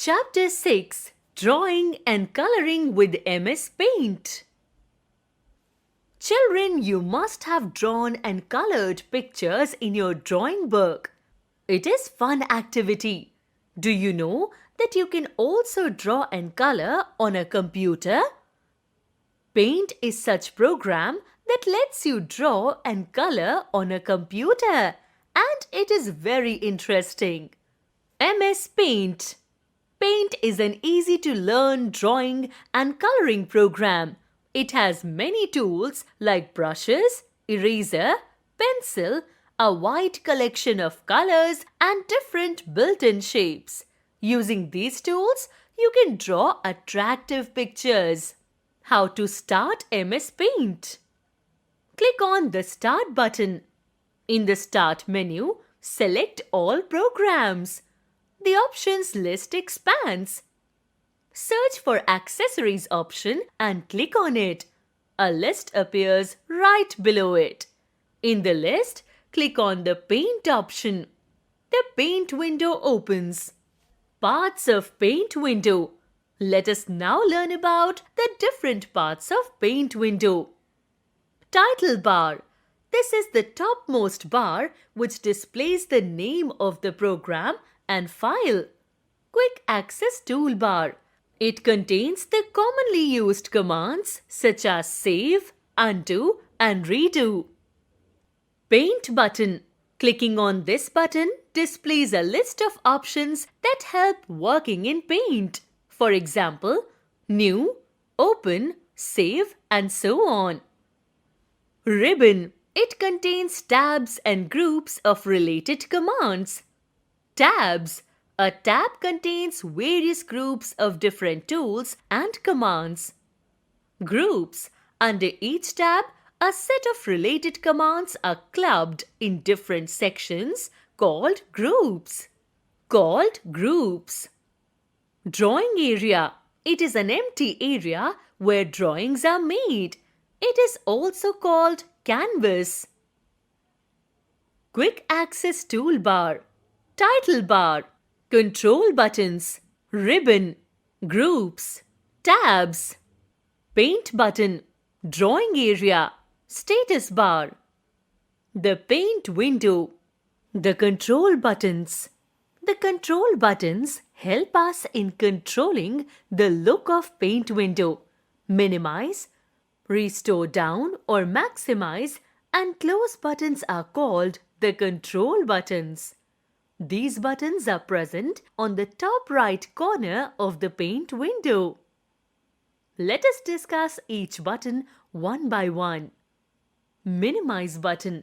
Chapter 6 Drawing and Coloring with MS Paint. Children, you must have drawn and colored pictures in your drawing book. It is fun activity. Do you know that you can also draw and color on a computer? Paint is such program that lets you draw and color on a computer, and it is very interesting. MS Paint. Paint is an easy-to-learn drawing and coloring program. It has many tools like brushes, eraser, pencil, a wide collection of colors and different built-in shapes. Using these tools, you can draw attractive pictures. How to start MS Paint? Click on the Start button. In the Start menu, select All Programs. The options list expands. Search for Accessories option and click on it. A list appears right below it. In the list, click on the Paint option. The Paint window opens. Parts of Paint window. Let us now learn about the different parts of Paint window. Title bar. This is the topmost bar which displays the name of the program and file. Quick Access Toolbar. It contains the commonly used commands such as save, undo and redo. Paint button. Clicking on this button displays a list of options that help working in Paint. For example, new, open, save and so on. Ribbon. It contains tabs and groups of related commands. Tabs. A tab contains various groups of different tools and commands. Groups. Under each tab, a set of related commands are clubbed in different sections called groups. Drawing area. It is an empty area where drawings are made. It is also called canvas. Quick Access Toolbar. Title bar, control buttons, ribbon, groups, tabs, paint button, drawing area, status bar, the paint window, the control buttons. The control buttons help us in controlling the look of paint window, minimize, restore down or maximize, and close buttons are called the control buttons. These buttons are present on the top right corner of the paint window. Let us discuss each button one by one. Minimize button.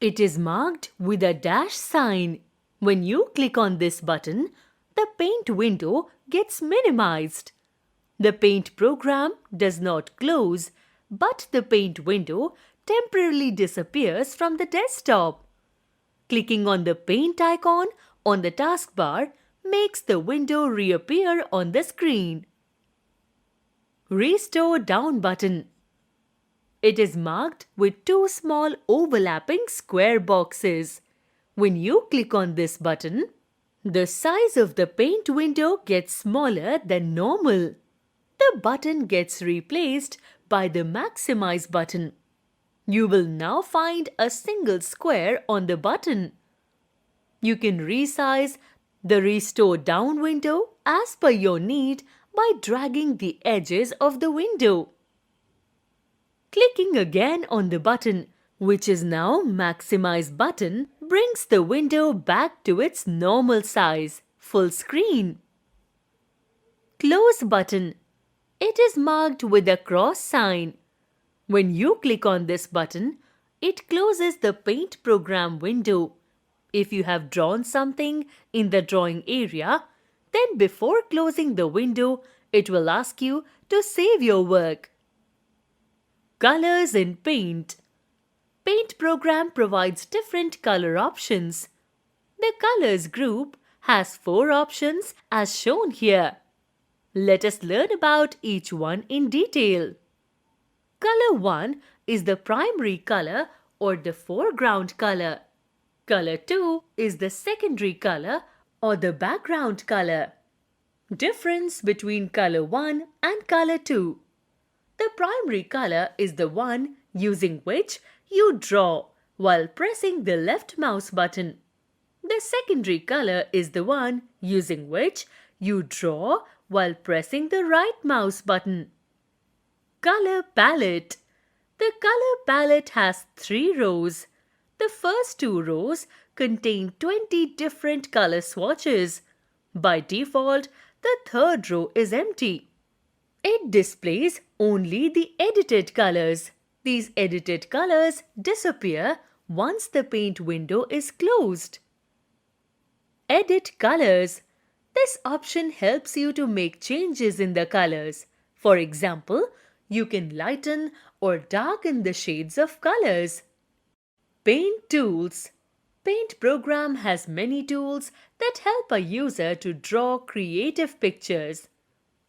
It is marked with a dash sign. When you click on this button, the paint window gets minimized. The paint program does not close, but the paint window temporarily disappears from the desktop. Clicking on the paint icon on the taskbar makes the window reappear on the screen. Restore down button. It is marked with two small overlapping square boxes. When you click on this button, the size of the paint window gets smaller than normal. The button gets replaced by the Maximize button. You will now find a single square on the button. You can resize the Restore Down window as per your need by dragging the edges of the window. Clicking again on the button, which is now Maximize button, brings the window back to its normal size, full screen. Close button. It is marked with a cross sign. When you click on this button, it closes the paint program window. If you have drawn something in the drawing area, then before closing the window, it will ask you to save your work. Colors in Paint. Paint program provides different color options. The Colors group has 4 options as shown here. Let us learn about each one in detail. Color 1 is the primary color or the foreground color. Color 2 is the secondary color or the background color. Difference between color 1 and color 2. The primary color is the one using which you draw while pressing the left mouse button. The secondary color is the one using which you draw while pressing the right mouse button. Color palette. The color palette has 3 rows. The first 2 rows contain 20 different color swatches. By default, the third row is empty. It displays only the edited colors. These edited colors disappear once the paint window is closed. Edit colors. This option helps you to make changes in the colors. For example, you can lighten or darken the shades of colors. Paint tools. Paint program has many tools that help a user to draw creative pictures.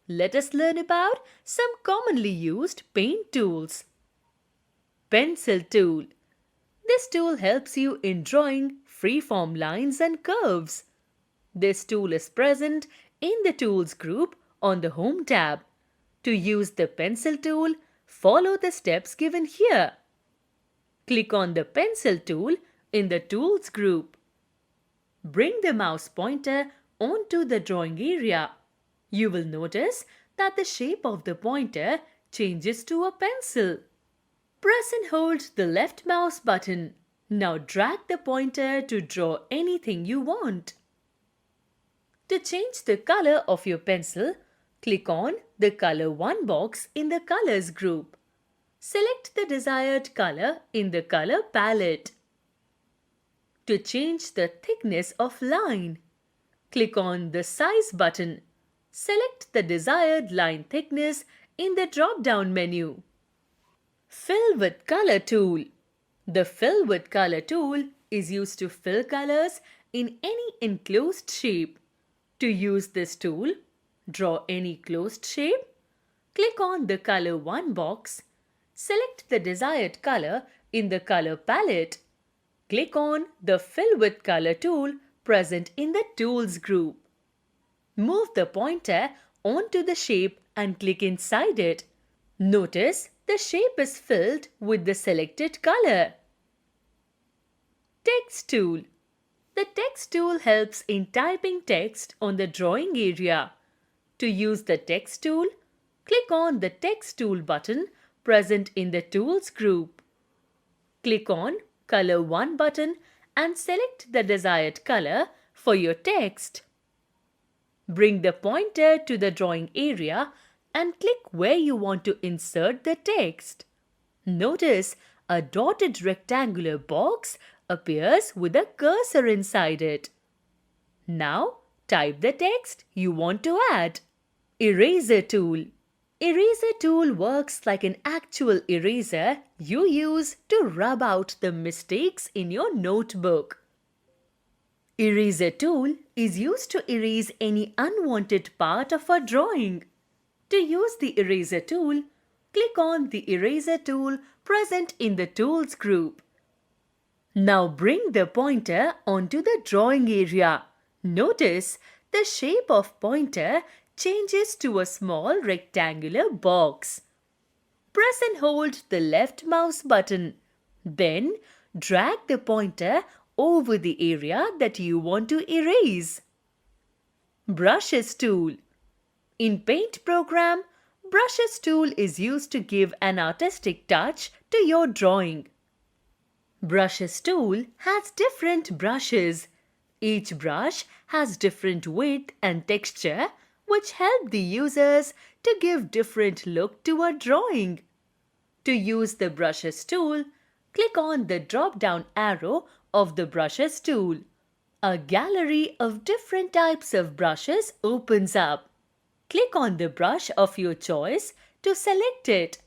Let us learn about some commonly used paint tools. Pencil tool. This tool helps you in drawing free-form lines and curves. This tool is present in the Tools group on the Home tab. To use the pencil tool, follow the steps given here. Click on the pencil tool in the Tools group. Bring the mouse pointer onto the drawing area. You will notice that the shape of the pointer changes to a pencil. Press and hold the left mouse button. Now drag the pointer to draw anything you want. To change the color of your pencil, click on the Color 1 box in the Colors group. Select the desired color in the color palette. To change the thickness of line, click on the Size button. Select the desired line thickness in the drop-down menu. Fill with Color tool. The Fill with Color tool is used to fill colors in any enclosed shape. To use this tool, draw any closed shape. Click on the Color 1 box. Select the desired color in the color palette. Click on the Fill with Color tool present in the Tools group. Move the pointer onto the shape and click inside it. Notice the shape is filled with the selected color. Text tool. The text tool helps in typing text on the drawing area. To use the text tool, click on the text tool button present in the Tools group. Click on Color 1 button and select the desired color for your text. Bring the pointer to the drawing area and click where you want to insert the text. Notice a dotted rectangular box appears with a cursor inside it. Now type the text you want to add. Eraser tool. Eraser tool works like an actual eraser you use to rub out the mistakes in your notebook. Eraser tool is used to erase any unwanted part of a drawing. To use the eraser tool, click on the eraser tool present in the Tools group. Now bring the pointer onto the drawing area. Notice the shape of pointer changes to a small rectangular box. Press and hold the left mouse button. Then drag the pointer over the area that you want to erase. Brushes tool. In Paint program, Brushes tool is used to give an artistic touch to your drawing. Brushes tool has different brushes. Each brush has different width and texture which help the users to give different look to a drawing. To use the Brushes tool, click on the drop-down arrow of the Brushes tool. A gallery of different types of brushes opens up. Click on the brush of your choice to select it.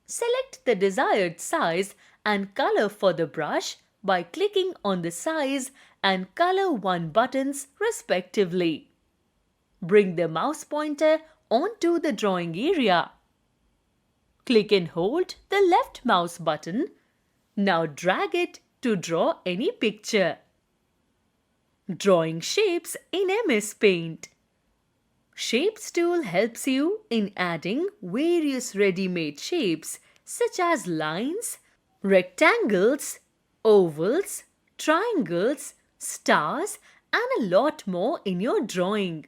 Select the desired size and color for the brush by clicking on the Size and Color 1 buttons respectively. Bring the mouse pointer onto the drawing area. Click and hold the left mouse button. Now drag it to draw any picture. Drawing shapes in MS Paint. Shapes tool helps you in adding various ready-made shapes such as lines, rectangles, ovals, triangles, stars, and a lot more in your drawing.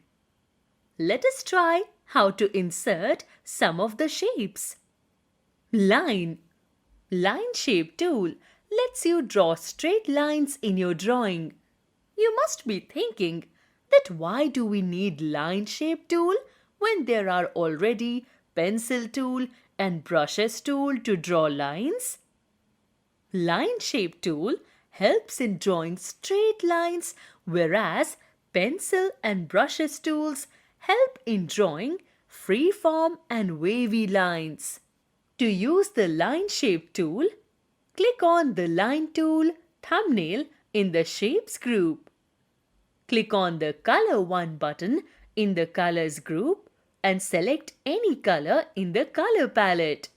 Let us try how to insert some of the shapes. Line. Line shape tool lets you draw straight lines in your drawing. You must be thinking that why do we need line shape tool when there are already pencil tool and brushes tool to draw lines? Line shape tool helps in drawing straight lines, whereas pencil and brushes tools help in drawing free-form and wavy lines. To use the line shape tool, click on the line tool thumbnail in the shapes group. Click on the color 1 button in the colors group and select any color in the color palette.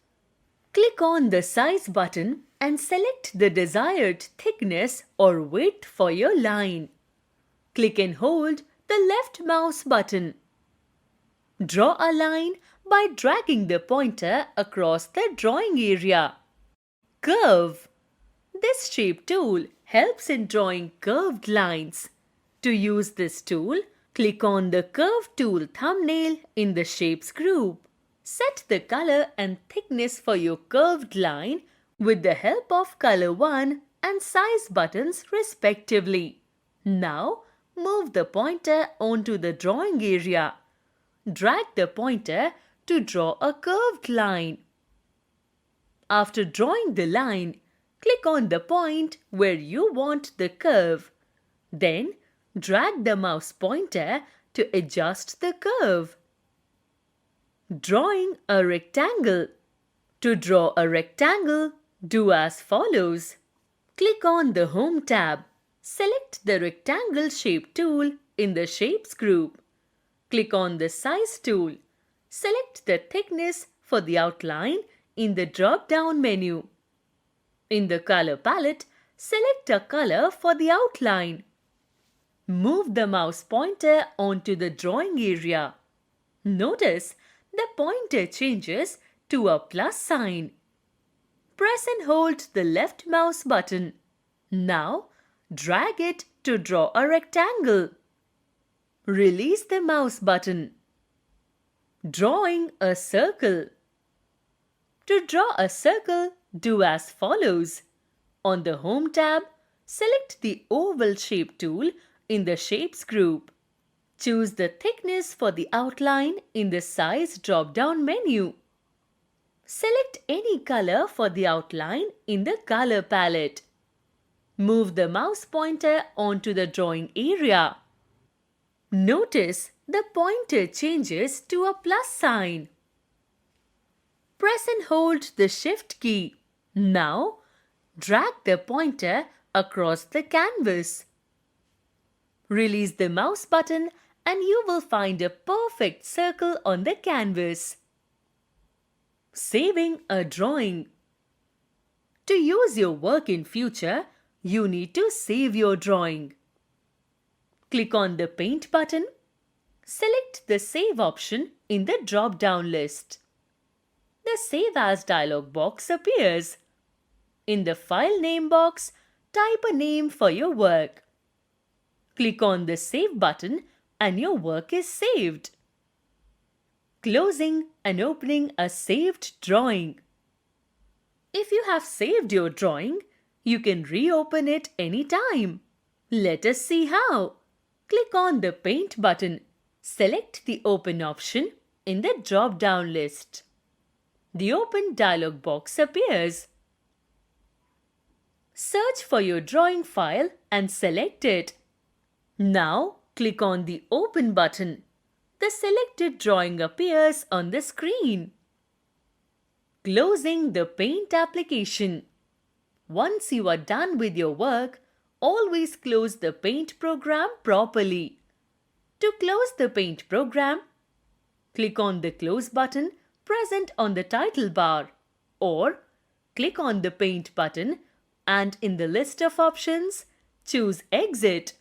Click on the size button and select the desired thickness or width for your line. Click and hold the left mouse button. Draw a line by dragging the pointer across the drawing area. Curve. This shape tool helps in drawing curved lines. To use this tool, click on the Curve tool thumbnail in the Shapes group. Set the color and thickness for your curved line with the help of color 1 and size buttons respectively. Now, move the pointer onto the drawing area. Drag the pointer to draw a curved line. After drawing the line, click on the point where you want the curve. Then, drag the mouse pointer to adjust the curve. Drawing a rectangle. To draw a rectangle, do as follows. Click on the Home tab. Select the Rectangle Shape tool in the Shapes group. Click on the Size tool. Select the thickness for the outline in the drop-down menu. In the color palette, select a color for the outline. Move the mouse pointer onto the drawing area. Notice the pointer changes to a plus sign. Press and hold the left mouse button. Now, drag it to draw a rectangle. Release the mouse button. Drawing a circle. To draw a circle, do as follows. On the Home tab, select the Oval Shape tool in the Shapes group. Choose the thickness for the outline in the Size drop-down menu. Select any color for the outline in the color palette. Move the mouse pointer onto the drawing area. Notice the pointer changes to a plus sign. Press and hold the Shift key. Now, drag the pointer across the canvas. Release the mouse button and you will find a perfect circle on the canvas. Saving a drawing. To use your work in future, you need to save your drawing. Click on the Paint button. Select the Save option in the drop-down list. The Save As dialog box appears. In the File Name box, type a name for your work. Click on the Save button and your work is saved. Closing and opening a saved drawing. If you have saved your drawing, you can reopen it anytime. Let us see how. Click on the Paint button. Select the Open option in the drop-down list. The Open dialog box appears. Search for your drawing file and select it. Now, click on the Open button. The selected drawing appears on the screen. Closing the Paint application. Once you are done with your work, always close the Paint program properly. To close the Paint program, click on the Close button present on the title bar, or click on the Paint button and in the list of options, choose Exit.